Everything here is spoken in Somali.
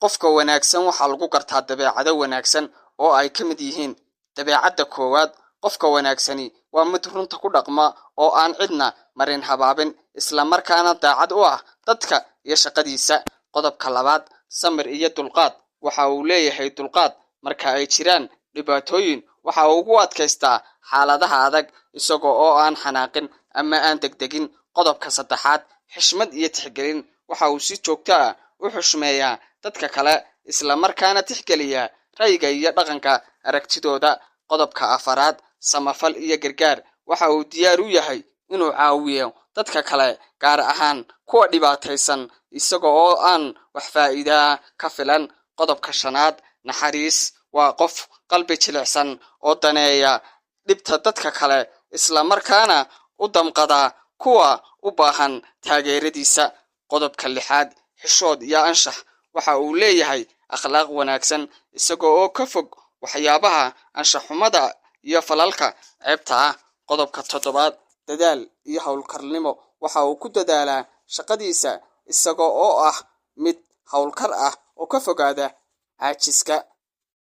qofka wanaagsan waxaa lagu gartaa dabeecado wanaagsan oo ay ka mid yihiin dabeecadda koowaad. qofka wanaagsani waa mid runta ku dhaqma oo aan cidna marin habaabin, isla markaana daacad u ah dadka iyo shaqadiisa. qodobka labaad, samir iyo dulqaad. waxa uu leeyahay dulqaad marka ay jiraan dhibaatooyin. waxa uu ugu adkaystaa xaaladaha adag isagoo oo aan xanaaqin ama aan degdegin. qodobka saddexaad, xishmad iyo tixgelin. waxa uu si joogto ah u xushmeeyaa dadka kale, isla markaana tixgeliya ra'yiga iyo dhaqanka aragtidooda. qodobka afaraad, samafal iyo gargaar. waxa uu diyaar u yahay inuu caawiyo dadka kale, gaar ahaan kuwa dhibaataysan, isaga oo aan wax faa'iido ka filan. qodobka shanaad, naxariis. waa qof qalbi jilicsan oo daneeya dhibta dadka kale, isla markaana u damqada kuwa u baahan taageeradiisa. qodobka lixaad, xishood iyo anshax. waxa uu leeyahay akhlaaq wanaagsan, isaga oo ka fog waxyaabaha anshaxumada iyo falalka ceebta ah. qodobka toddobaad, dadaal iyo hawlkarnimo. waxa uu ku dadaalaa shaqadiisa isaga oo ah mid hawlkar ah oo ka fogaada caajiska.